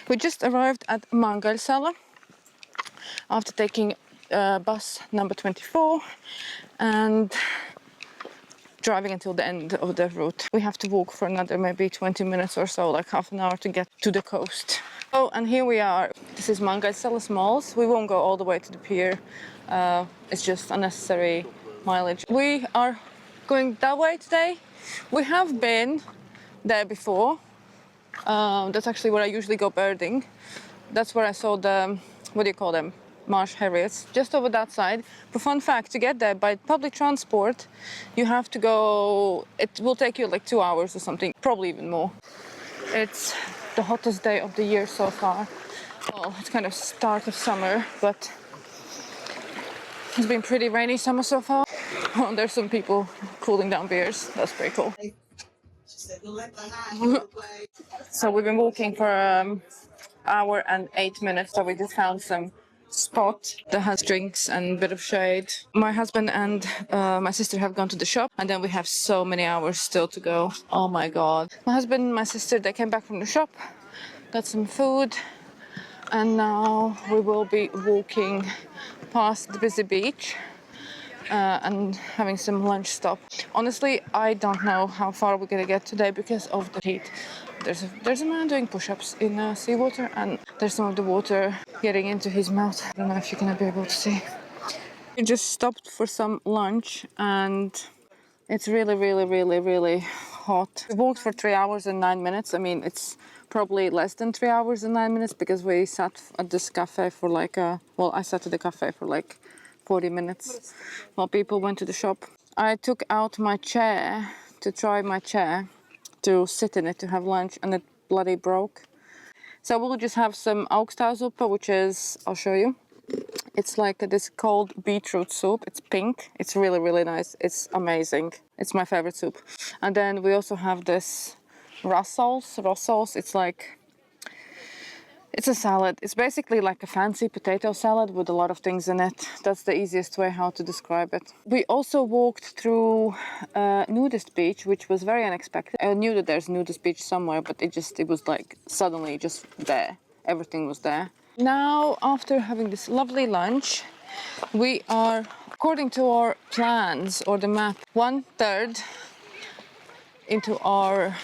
We just arrived at Mangaļsala after taking bus number 24 and driving until the end of the route. We have to walk for another maybe 20 minutes or so, like half an hour to get to the coast. Oh, and here we are. This is Mangaļsalas Mols. We won't go all the way to the pier. It's just unnecessary mileage. We are going that way today. We have been there before. That's actually where I usually go birding. That's where I saw the, what do you call them? Marsh harriers, just over that side. But fun fact, to get there by public transport, you have to go, it will take you like 2 hours or something, probably even more. It's the hottest day of the year so far. Well, it's kind of start of summer, but it's been pretty rainy summer so far. Oh, there's some people cooling down beers. That's pretty cool. So we've been walking for hour and 8 minutes, so we just found some spot that has drinks and a bit of shade. My husband and my sister have gone to the shop, and then we have so many hours still to go. Oh my god. My husband and my sister, they came back from the shop, got some food, and now we will be walking past the busy beach and having some lunch stop. Honestly, I don't know how far we're gonna get today because of the heat. There's a man doing push-ups in seawater, and there's some of the water getting into his mouth. I don't know if you're gonna be able to see. We just stopped for some lunch, and it's really hot. We walked for 3 hours and 9 minutes. I mean, it's probably less than 3 hours and 9 minutes because we sat at this cafe for like I sat at the cafe for like 40 minutes while people went to the shop. I took out my chair to try my chair to sit in it to have lunch, and it bloody broke. So we'll just have some augstausuppe, which is, I'll show you. It's like this cold beetroot soup. It's pink. It's really nice. It's amazing. It's my favorite soup. And then we also have this rassols. It's a salad. It's basically like a fancy potato salad with a lot of things in it. That's the easiest way how to describe it. We also walked through a nudist beach, which was very unexpected. I knew that there's a nudist beach somewhere, but it was like suddenly just there. Everything was there. Now, after having this lovely lunch, we are, according to our plans or the map, 1/3 into our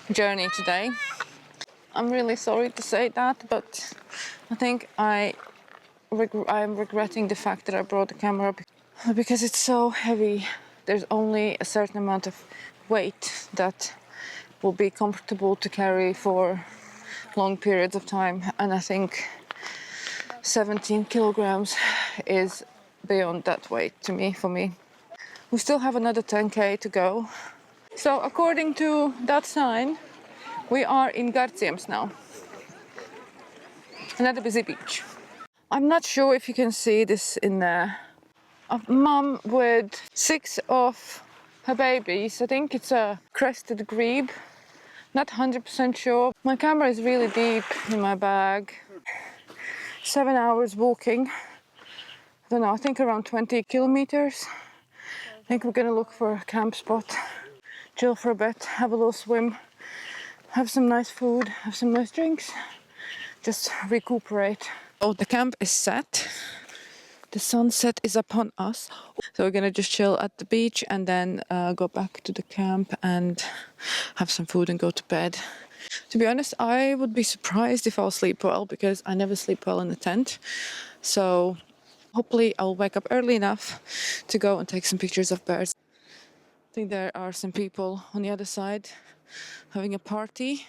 journey today. I'm really sorry to say that, but I think I'm regretting the fact that I brought the camera because it's so heavy. There's only a certain amount of weight that will be comfortable to carry for long periods of time, and I think 17 kilograms is beyond that weight for me. We still have another 10k to go. So according to that sign, we are in Garciems now. Another busy beach. I'm not sure if you can see this in there. A mum with 6 of her babies. I think it's a crested grebe. Not 100% sure. My camera is really deep in my bag. 7 hours walking. I don't know, I think around 20 kilometers. I think we're gonna look for a camp spot, chill for a bit, have a little swim, have some nice food, have some nice drinks, just recuperate. Oh, the camp is set. The sunset is upon us. So we're gonna just chill at the beach and then go back to the camp and have some food and go to bed. To be honest, I would be surprised if I'll sleep well because I never sleep well in a tent. So hopefully I'll wake up early enough to go and take some pictures of birds. I think there are some people on the other side having a party.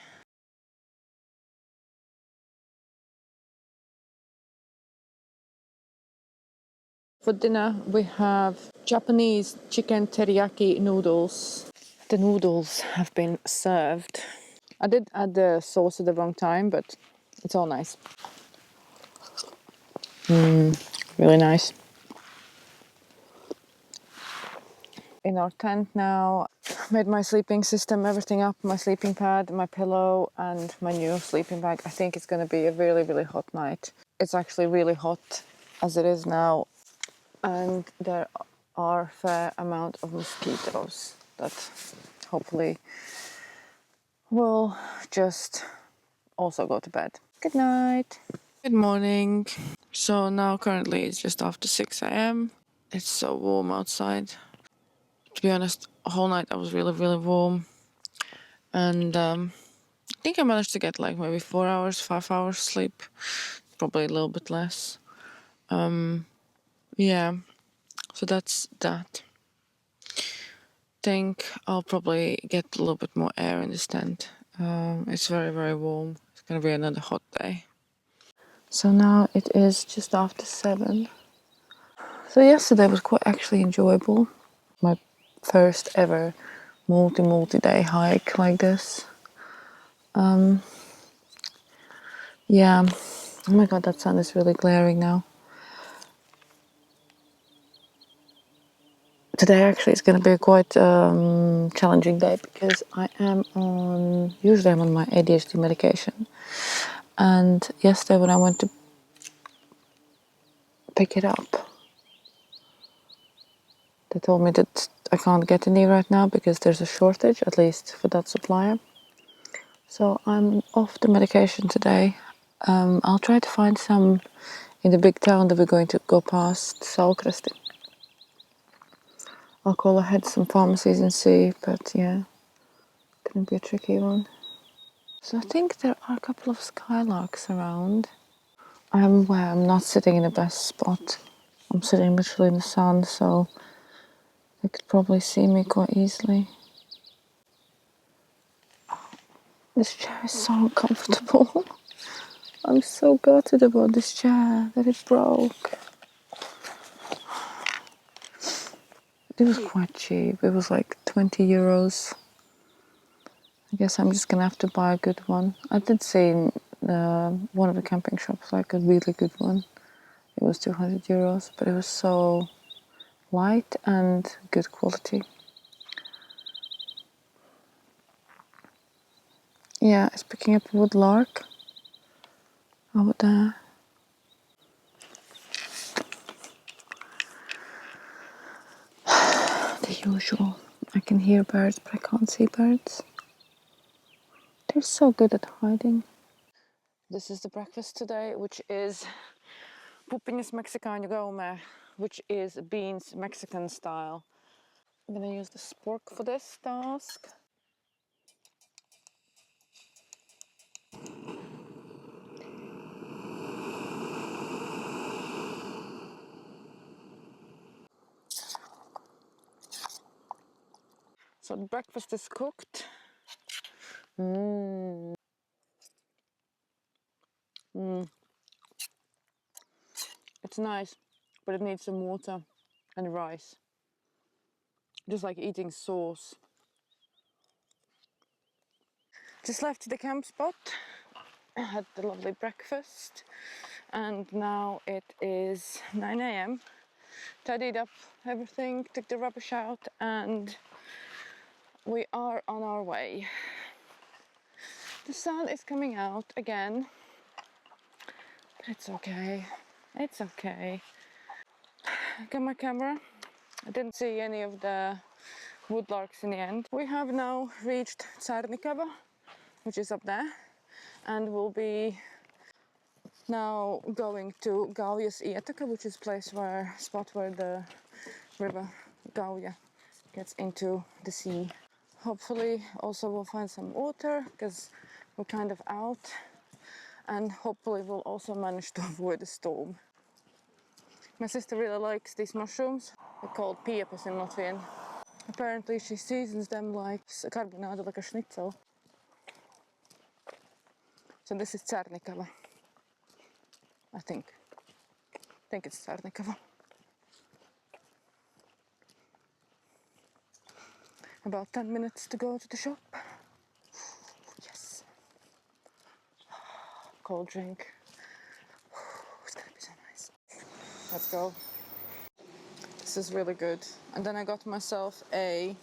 For dinner, we have Japanese chicken teriyaki noodles. The noodles have been served. I did add the sauce at the wrong time, but it's all nice. Really nice. In our tent now, made my sleeping system, everything up, my sleeping pad, my pillow, and my new sleeping bag. I think it's going to be a really hot night. It's actually really hot as it is now. And there are a fair amount of mosquitoes that hopefully will just also go to bed. Good night. Good morning. So now currently it's just after 6 a.m. It's so warm outside. To be honest, whole night I was really, really warm. And I think I managed to get like maybe 4 hours, 5 hours sleep. Probably a little bit less. Yeah, so that's that. Think I'll probably get a little bit more air in this tent. It's very, very warm. It's gonna be another hot day. So now it is just after 7. So yesterday was quite actually enjoyable. My first ever multi-day hike like this. Yeah. Oh my god, that sun is really glaring now. Today actually is going to be a quite challenging day because usually I'm on my ADHD medication. And yesterday when I went to pick it up, they told me that I can't get any right now because there's a shortage, at least for that supplier. So I'm off the medication today. I'll try to find some in the big town that we're going to go past, Saukrasti. I'll call ahead some pharmacies and see, but yeah, gonna be a tricky one. So I think there are a couple of skylarks around. I'm not sitting in the best spot. I'm sitting literally in the sun, so they could probably see me quite easily. This chair is so uncomfortable. I'm so gutted about this chair that it broke. It was quite cheap. It was like 20 euros. I guess I'm just gonna have to buy a good one. I did see in one of the camping shops like a really good one. It was 200 euros, but it was so light and good quality. Yeah, it's picking up a woodlark over there. The usual. I can hear birds, but I can't see birds. They're so good at hiding. This is the breakfast today, which is pupiņas meksikāņu gaumē, which is beans Mexican style. I'm gonna use the spork for this task. So the breakfast is cooked. It's nice, but it needs some water and rice. Just like eating sauce. Just left the camp spot. I had the lovely breakfast, and now it is 9 a.m. Tidied up everything, took the rubbish out, and we are on our way. The sun is coming out again, but it's okay. It's okay. I got my camera. I didn't see any of the woodlarks in the end. We have now reached Cērnikava, which is up there, and we'll be now going to Gaujas Ietaka, which is a spot where the river Gauja gets into the sea. Hopefully also we'll find some water because we're kind of out, and hopefully we'll also manage to avoid a storm. My sister really likes these mushrooms. They're called piepes in Latvian. Apparently she seasons them like carbonara, like a schnitzel. So this is Cērnikava. I think it's Cērnikava. About 10 minutes to go to the shop. Yes. Cold drink. It's gonna be so nice. Let's go. This is really good. And then I got myself a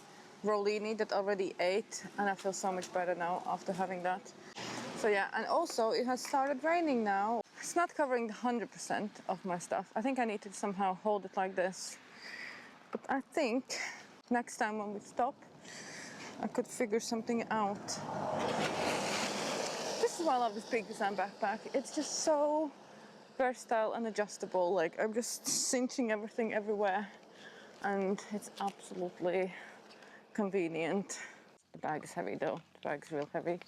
rollini that already ate, and I feel so much better now after having that. So yeah, and also it has started raining now. It's not covering 100% of my stuff. I think I need to somehow hold it like this. But I think next time when we stop, I could figure something out. This This is why I love this big design backpack. It's just so versatile and adjustable. Like, I'm just cinching everything everywhere, and it's absolutely convenient. The bag is heavy though. The bag's real heavy,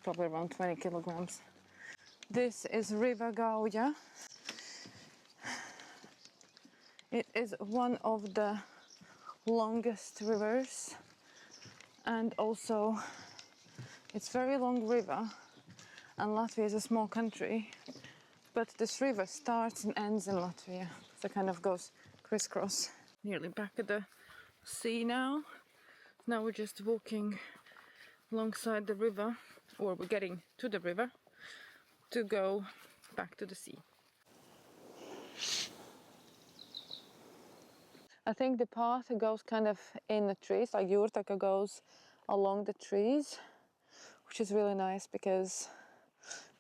probably around 20 kilograms. This is Riga Gauja. It is one of the longest rivers, and also it's very long river, and Latvia is a small country, but this river starts and ends in Latvia, so it kind of goes crisscross. Nearly back at the sea now. Now we're just walking alongside the river, or we're getting to the river to go back to the sea. I think the path goes kind of in the trees, like Jūrtaka goes along the trees, which is really nice because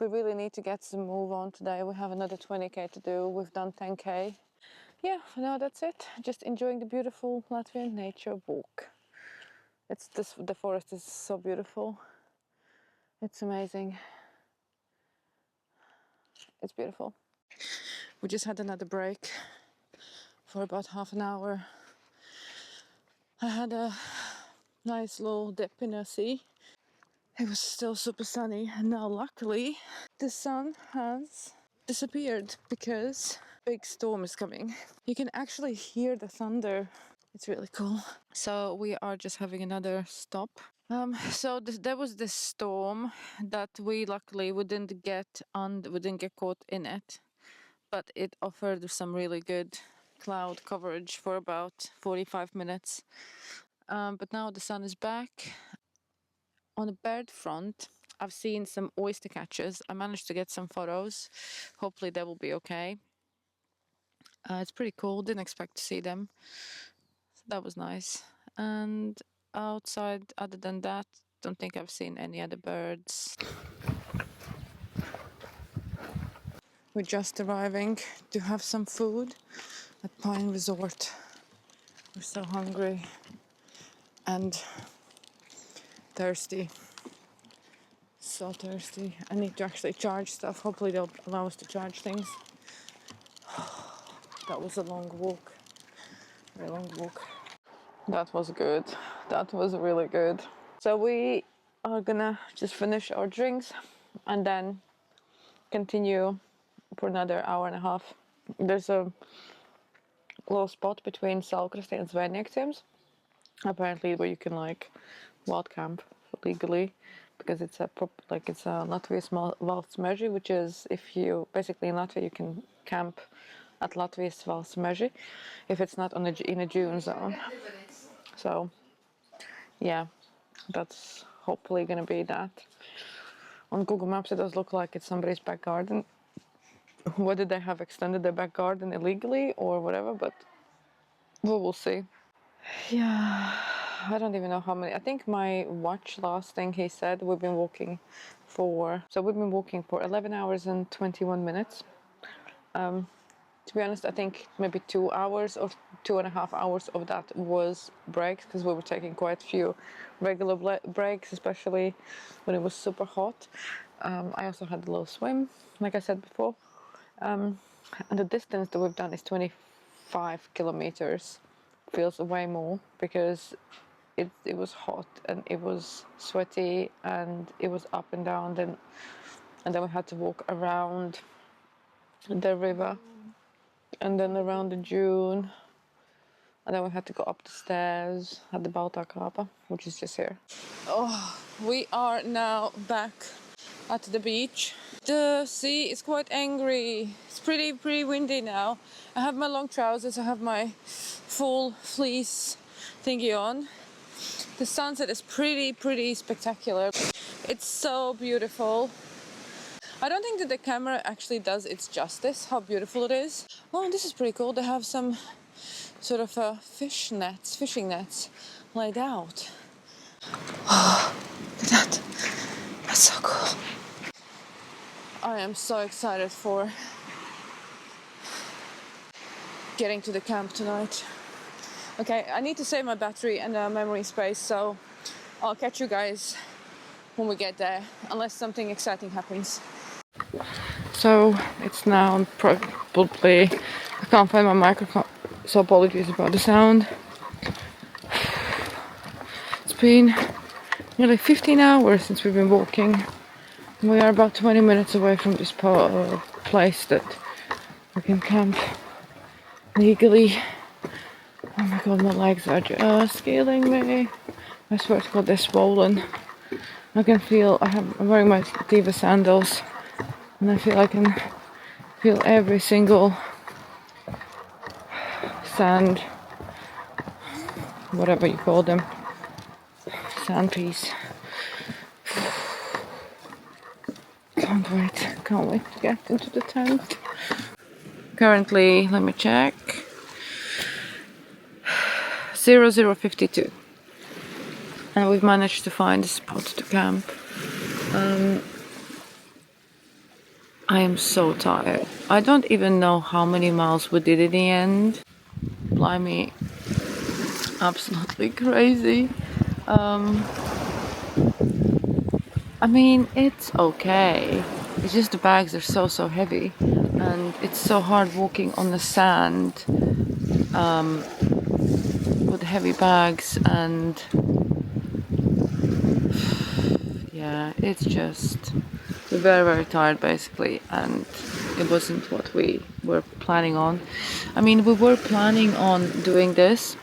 we really need to get some move on today. We have another 20k to do. We've done 10k. Yeah, for now that's it. Just enjoying the beautiful Latvian nature walk. The forest is so beautiful. It's amazing. It's beautiful. We just had another break for about half an hour. I had a nice little dip in the sea. It was still super sunny, and now luckily the sun has disappeared because a big storm is coming. You can actually hear the thunder. It's really cool. So we are just having another stop. There was this storm that we luckily didn't get caught in it, but it offered some really good cloud coverage for about 45 minutes. But now the sun is back. On the bird front, I've seen some oyster catchers. I managed to get some photos. Hopefully they will be okay. It's pretty cool. Didn't expect to see them. So that was nice. And outside, other than that, don't think I've seen any other birds. We're just arriving to have some food at Pine Resort. We're so hungry and thirsty. So thirsty. I need to actually charge stuff. Hopefully they'll allow us to charge things. That was a long walk. Very long walk. That was good. That was really good. So we are gonna just finish our drinks and then continue for another hour and a half. There's a little spot between Salkrasti and Zvaigznes, apparently, where you can like wild camp legally, because it's a Latvia's valsts measure, which is, if you basically in Latvia you can camp at Latvia's valsts measure if it's not in a dune zone. So yeah, that's hopefully gonna be that. On Google Maps it does look like it's somebody's back garden. Whether they have extended their back garden illegally or whatever, but we will see. Yeah, I don't even know how many. I think my watch last thing he said we've been walking for 11 hours and 21 minutes. To be honest, I think maybe 2 hours or 2.5 hours of that was breaks, because we were taking quite a few regular breaks, especially when it was super hot. I also had a little swim, like I said before. And the distance that we've done is 25 kilometers. Feels way more because it was hot and it was sweaty and it was up and down, and then we had to walk around the river and then around the dune, and then we had to go up the stairs at the Baltic Coastal, which is just here. Oh, we are now back at the beach. The sea is quite angry. It's pretty windy now. I have my long trousers, I have my full fleece thingy on. The sunset is pretty spectacular. It's so beautiful. I don't think that the camera actually does its justice, how beautiful it is. Oh, this is pretty cool. They have some sort of fishing nets laid out. Oh, look at that. That's so cool. I am so excited for getting to the camp tonight. Okay, I need to save my battery and memory space, so I'll catch you guys when we get there, unless something exciting happens. So it's now probably, I can't find my microphone, so apologies about the sound. It's been nearly 15 hours since we've been walking. We are about 20 minutes away from this place that we can camp legally. Oh my god, my legs are just killing me. I swear to god, they're swollen. I can feel, I'm wearing my Diva sandals, and I feel I can feel every single sand, whatever you call them, sand piece. Can't wait to get into the tent. Currently, let me check, 0052, and we've managed to find a spot to camp. I am so tired. I don't even know how many miles we did in the end. Blimey, absolutely crazy. I mean, it's okay. It's just the bags are so heavy, and it's so hard walking on the sand with heavy bags, and yeah, it's just, we're very tired basically, and it wasn't what we were planning on. I mean, we were planning on doing this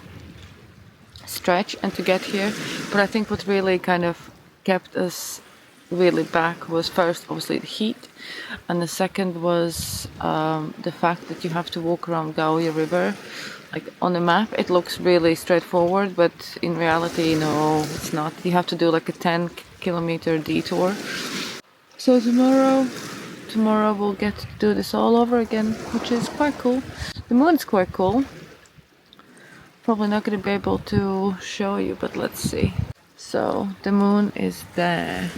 stretch and to get here, but I think what really kind of kept us really back was first obviously the heat, and the second was the fact that you have to walk around Gauja River. Like on the map it looks really straightforward, but in reality no, it's not. You have to do like a 10-kilometer detour. So tomorrow we'll get to do this all over again, which is quite cool. The moon's quite cool. Probably not going to be able to show you, but let's see. So the moon is there.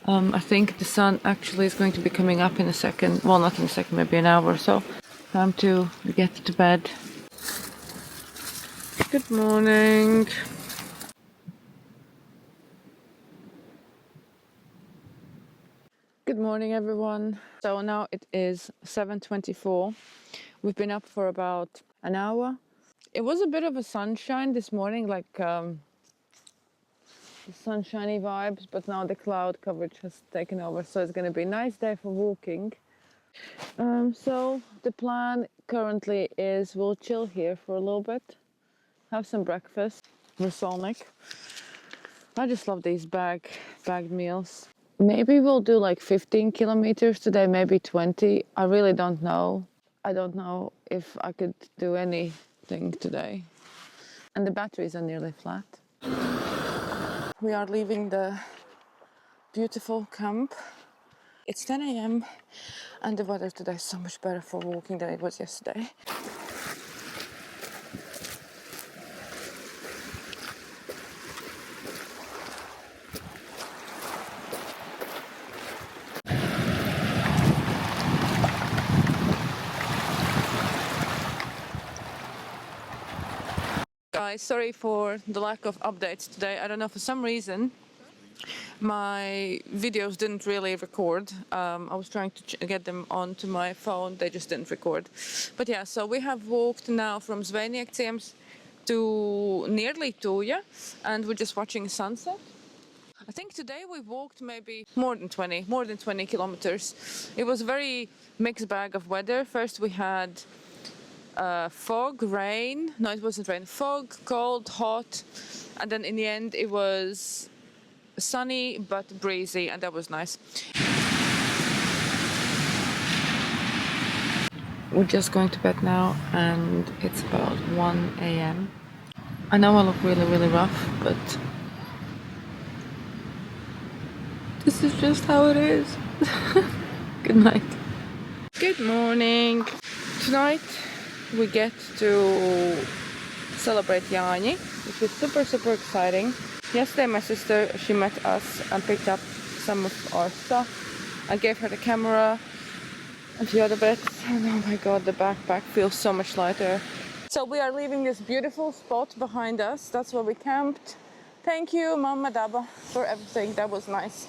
I think the sun actually is going to be coming up in a second. Well, not in a second, maybe an hour or so. Time to get to bed. Good morning. Good morning, everyone. So now it is 7:24. We've been up for about an hour. It was a bit of a sunshine this morning, like sunshiny vibes, but now the cloud coverage has taken over, so it's going to be a nice day for walking. So the plan currently is we'll chill here for a little bit, have some breakfast, Rasolnik. I just love these bagged meals. Maybe we'll do like 15 kilometers today, maybe 20. I really don't know. I don't know if I could do anything today. And the batteries are nearly flat. We are leaving the beautiful camp. It's 10 a.m. and the weather today is so much better for walking than it was yesterday. Guys, sorry for the lack of updates today. I don't know, for some reason my videos didn't really record. I was trying to get them onto my phone, they just didn't record. But yeah, so we have walked now from Zvejniekciems to nearly Tuja, and we're just watching a sunset. I think today we walked maybe more than 20 kilometers. It was a very mixed bag of weather. First we had fog, rain. No, it wasn't rain. Fog, cold, hot, and then in the end it was sunny but breezy, and that was nice. We're just going to bed now, and it's about 1 a.m. I know I look really rough, but this is just how it is. Good night. Good morning. Tonight we get to celebrate Jaani, which is super exciting. Yesterday my sister, she met us and picked up some of our stuff. I gave her the camera and a few other bits, and oh my god, the backpack feels so much lighter. So we are leaving this beautiful spot behind us. That's where we camped Thank you, Mama Daba, for everything. That was nice.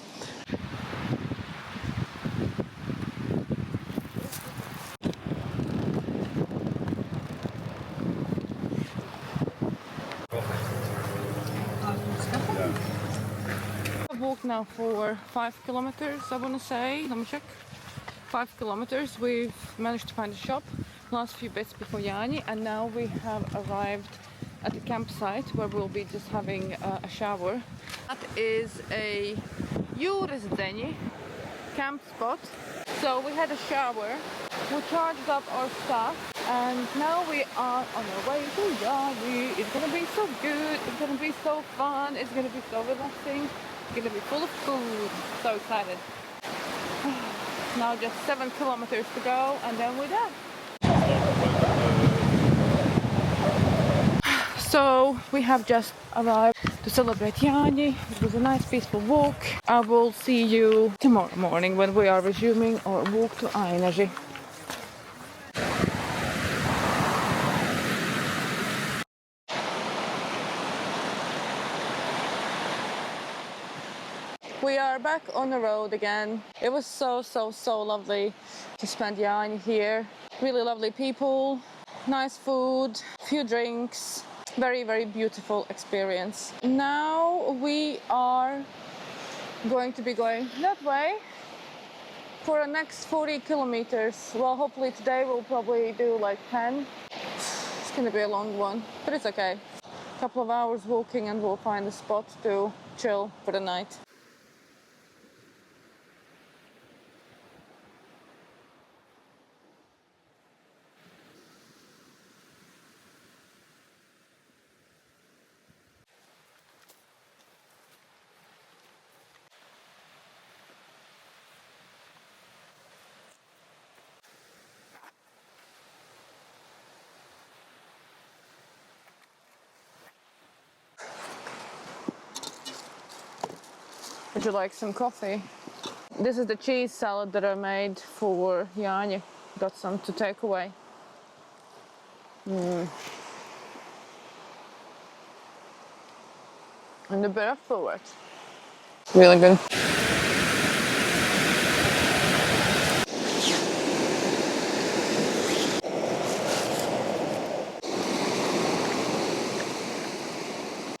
I've walked now for 5 kilometers, I want to say. Let me check. 5 kilometers. We've managed to find a shop last few bits before Yani, and now we have arrived at the campsite where we'll be just having a shower. That is a Jūrtaka camp spot. So we had a shower, we charged up our stuff, and now we are on our way to Yani. It's gonna be so good, it's gonna be so fun, it's gonna be so relaxing, it's gonna be full of food. So excited. Now just 7 kilometers to go and then we're done. So we have just arrived to celebrate Yani. It was a nice peaceful walk. I will see you tomorrow morning when we are resuming our walk to Ainaži. We are back on the road again. It was so lovely to spend Yani here. Really lovely people, nice food, few drinks. Very beautiful experience. Now we are going to be going that way for the next 40 kilometers. Well, hopefully today we'll probably do like 10. It's gonna be a long one, but it's okay. A couple of hours walking and we'll find a spot to chill for the night. Would you like some coffee? This is the cheese salad that I made for Yani. Got some to take away. And a bit of forward. Really good.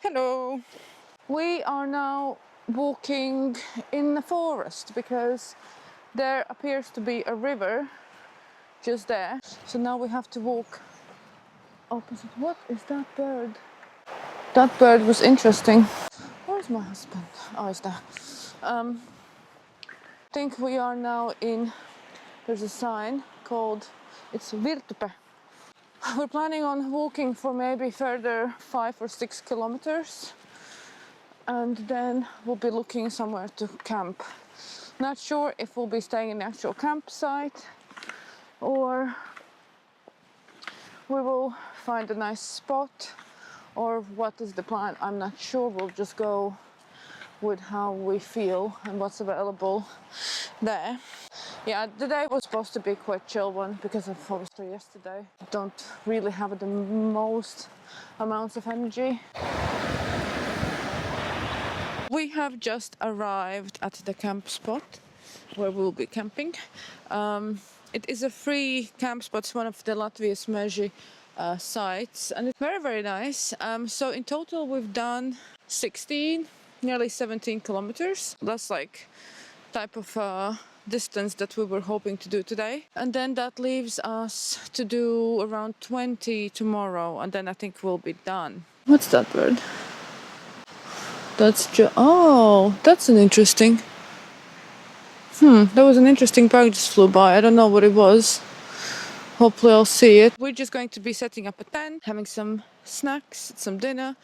Hello. We are now walking in the forest because there appears to be a river just there. So now we have to walk opposite. What is that bird? That bird was interesting. Where's my husband? Oh, he's there. I think we are now in, there's a sign called, it's Jūrtaka. We're planning on walking for maybe further 5 or 6 kilometers. And then we'll be looking somewhere to camp. Not sure if we'll be staying in the actual campsite or we will find a nice spot, or what is the plan, I'm not sure. We'll just go with how we feel and what's available there. Yeah, the day was supposed to be quite chill one because of obviously yesterday. Don't really have the most amounts of energy. We have just arrived at the camp spot where we'll be camping. It is a free camp spot. It's one of the Latvia's measure sites, and it's very nice. So in total we've done 16, nearly 17 kilometers. That's like type of distance that we were hoping to do today. And then that leaves us to do around 20 tomorrow, and then I think we'll be done. What's that bird? Oh, that's an interesting. That was an interesting bird just flew by. I don't know what it was. Hopefully I'll see it. We're just going to be setting up a tent, having some snacks, some dinner.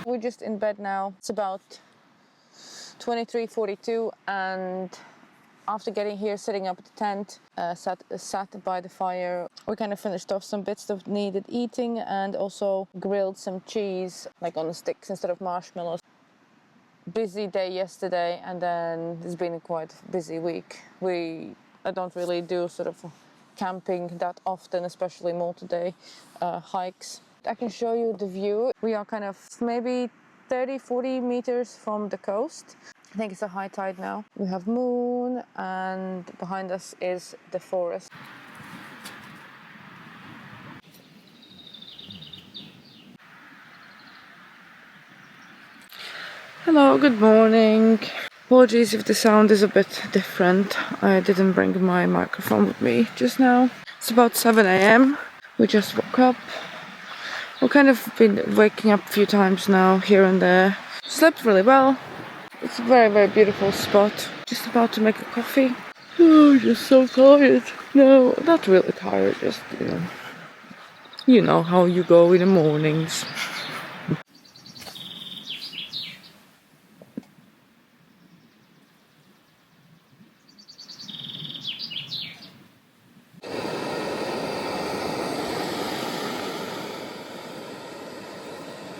We're just in bed now. It's about 23:42, and after getting here, setting up the tent, sat by the fire, we kind of finished off some bits that needed eating and also grilled some cheese, like on the sticks instead of marshmallows. Busy day yesterday, and then it's been a quite busy week. I don't really do sort of camping that often, especially multi-day hikes. I can show you the view. We are kind of maybe 30-40 meters from the coast. I think it's a high tide now. We have moon, and behind us is the forest. Hello, good morning. Apologies if the sound is a bit different. I didn't bring my microphone with me just now. It's about 7 a.m. We just woke up. We've kind of been waking up a few times now, here and there. Slept really well. It's a very, very beautiful spot. Just about to make a coffee. Oh, just so tired. No, not really tired, just, you know how you go in the mornings.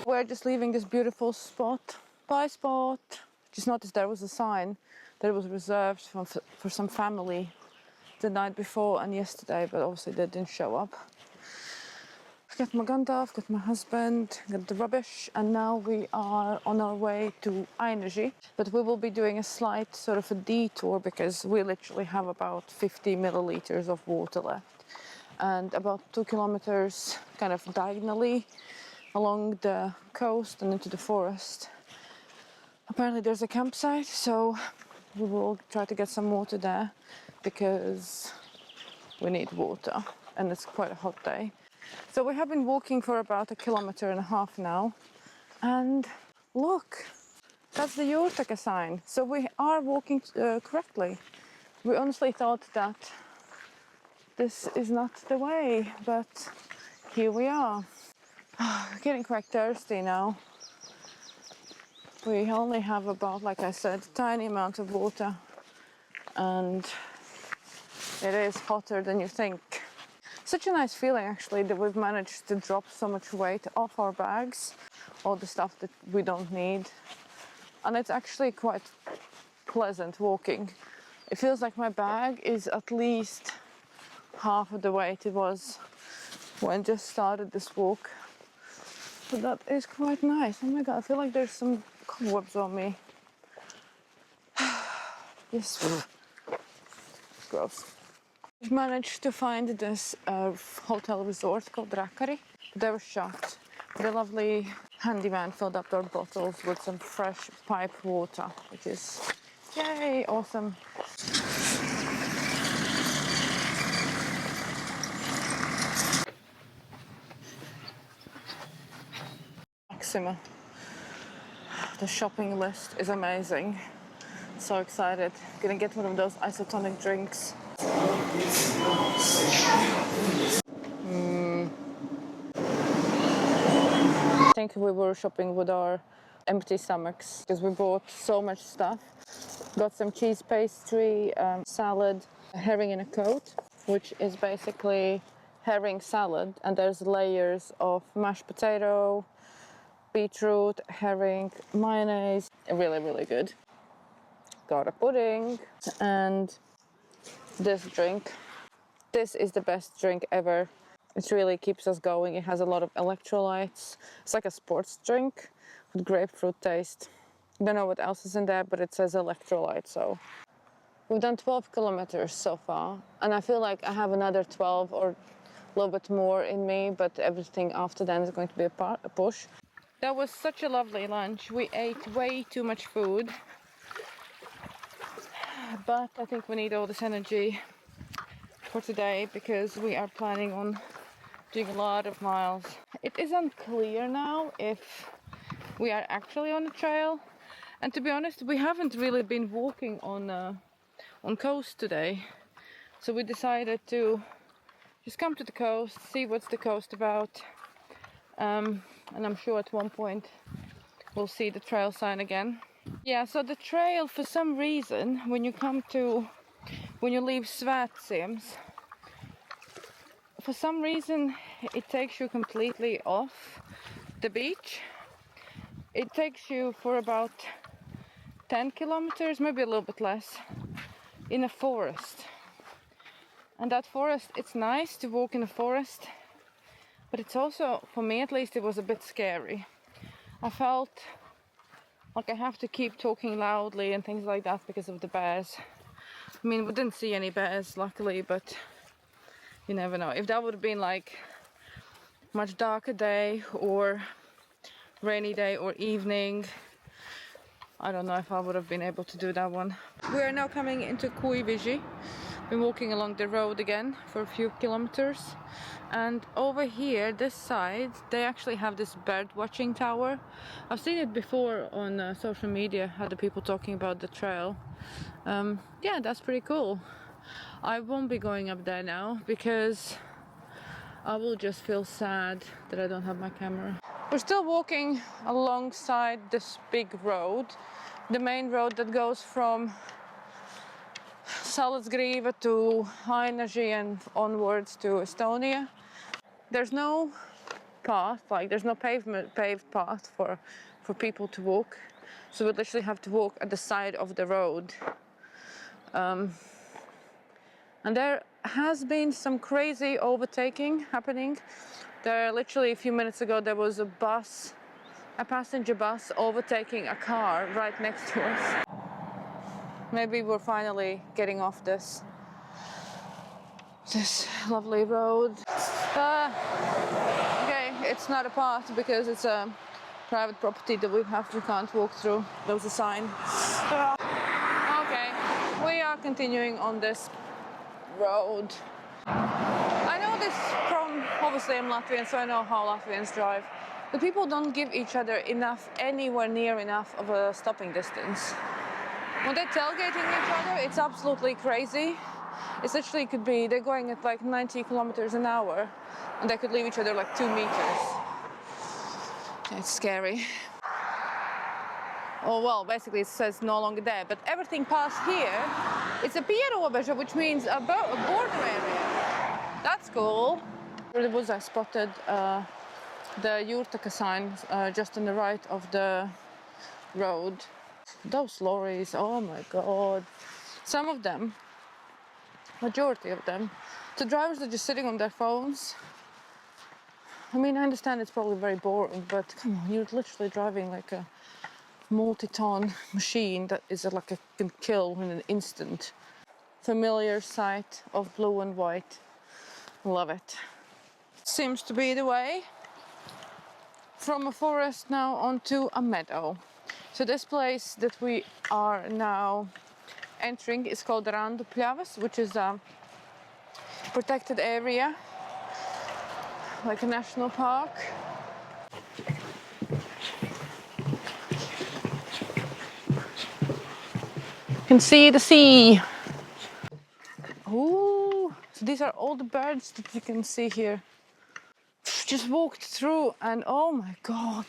We're just leaving this beautiful spot. Pie spot. Just noticed there was a sign that it was reserved for some family the night before and yesterday, but obviously they didn't show up. I've got my Gandalf, got my husband, got the rubbish, and now we are on our way to Energy. But we will be doing a slight sort of a detour because we literally have about 50 milliliters of water left, and about 2 kilometers kind of diagonally along the coast and into the forest. Apparently there's a campsite, so we will try to get some water there because we need water and it's quite a hot day. So we have been walking for about 1.5 kilometers now, and look, that's the Jūrtaka sign. So we are walking correctly. We honestly thought that this is not the way, but here we are. Getting quite thirsty now. We only have about, like I said, a tiny amount of water, and it is hotter than you think. Such a nice feeling actually that we've managed to drop so much weight off our bags, all the stuff that we don't need. And it's actually quite pleasant walking. It feels like my bag is at least half of the weight it was when I just started this walk. So that is quite nice. Oh my god, I feel like there's some cobwebs on me. Yes. Gross. We've managed to find this hotel resort called Rakari. They were shocked. The lovely handyman filled up their bottles with some fresh pipe water, which is, yay, awesome. Maxima. The shopping list is amazing. So excited. Gonna get one of those isotonic drinks. I think we were shopping with our empty stomachs because we bought so much stuff. Got some cheese pastry, salad, herring in a coat, which is basically herring salad, and there's layers of mashed potato, beetroot, herring, mayonnaise. Really, really good. Got a pudding and this drink. This is the best drink ever. It really keeps us going. It has a lot of electrolytes. It's like a sports drink with grapefruit taste. Don't know what else is in there, but it says electrolyte. So we've done 12 kilometers so far, and I feel like I have another 12 or a little bit more in me, but everything after then is going to be a push. That was such a lovely lunch. We ate way too much food, but I think we need all this energy for today because we are planning on doing a lot of miles. It is unclear now if we are actually on a trail, and to be honest, we haven't really been walking on coast today, so we decided to just come to the coast, see what's the coast about, and I'm sure at one point we'll see the trail sign again. Yeah, so the trail, for some reason, when you leave Svätsims, for some reason it takes you completely off the beach. It takes you for about 10 kilometers, maybe a little bit less, in a forest. And that forest, it's nice to walk in a forest, but it's also, for me at least, it was a bit scary. I felt like I have to keep talking loudly and things like that because of the bears. I mean, we didn't see any bears, luckily, but you never know. If that would have been like much darker day or rainy day or evening, I don't know if I would have been able to do that one. We are now coming into Kuivisi. Been walking along the road again for a few kilometers, and over here, this side, they actually have this bird watching tower. I've seen it before on social media, other people talking about the trail. Yeah, that's pretty cool. I won't be going up there now because I will just feel sad that I don't have my camera. We're still walking alongside this big road, the main road that goes from Salzgiris to Ainaži and onwards to Estonia. There's no path, like there's no paved path for people to walk, so we literally have to walk at the side of the road. And there has been some crazy overtaking happening. There, literally a few minutes ago, there was a passenger bus overtaking a car right next to us. Maybe we're finally getting off this lovely road. Okay, it's not a path because it's a private property that we can't walk through. There was a sign. Okay, we are continuing on this road. I know this from, obviously I'm Latvian, so I know how Latvians drive. The people don't give each other anywhere near enough of a stopping distance. When they're tailgating each other, it's absolutely crazy. It's literally could be, they're going at like 90 kilometers an hour and they could leave each other like 2 meters. It's scary. Oh well, basically it says no longer there, but everything past here, it's a pierobeža, which means a border area. That's cool. I spotted the Jūrtaka sign just on the right of the road. Those lorries, oh my god. Some of them, majority of them, the drivers are just sitting on their phones. I mean, I understand it's probably very boring, but come on, you're literally driving like a multi-ton machine that is like can kill in an instant. Familiar sight of blue and white. Love it. Seems to be the way. From a forest now onto a meadow. So this place that we are now entering is called Randupļavas, which is a protected area, like a national park. You can see the sea. Ooh, so these are all the birds that you can see here. Just walked through and oh my god.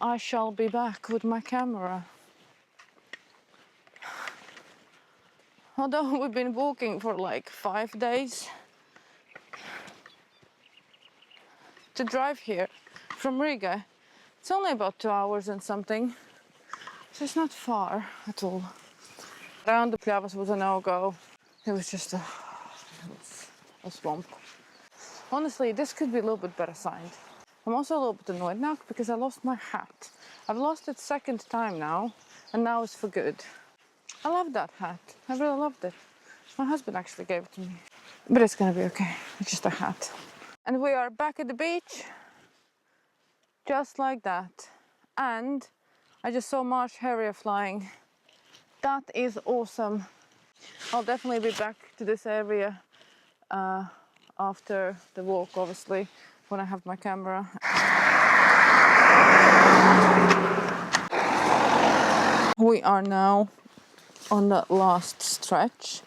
I shall be back with my camera. Although we've been walking for like 5 days, to drive here from Riga, it's only about 2 hours and something, so it's not far at all. Randupļavas was a no-go. It was just a swamp. Honestly, this could be a little bit better signed. I'm also a little bit annoyed now because I lost my hat. I've lost it second time now, and now it's for good. I love that hat. I really loved it. My husband actually gave it to me. But it's gonna be okay. It's just a hat. And we are back at the beach. Just like that. And I just saw marsh harrier flying. That is awesome. I'll definitely be back to this area after the walk, obviously, when I have my camera. We are now on the last stretch.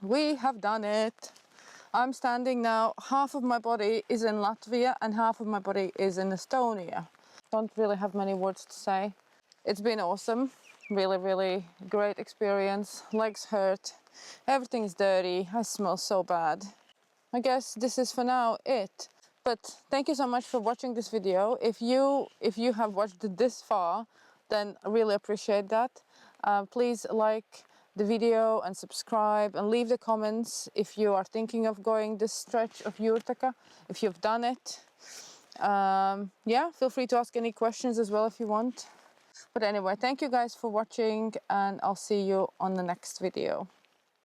We have done it. I'm standing now, half of my body is in Latvia and half of my body is in Estonia. Don't really have many words to say. It's been awesome. Really, really great experience. Legs hurt. Everything is dirty. I smell so bad. I guess this is for now it. But thank you so much for watching this video. If you have watched it this far, then I really appreciate that. Please like the video and subscribe and leave the comments if you are thinking of going this stretch of Jūrtaka, if you've done it. Yeah, feel free to ask any questions as well if you want. But anyway, thank you guys for watching, and I'll see you on the next video.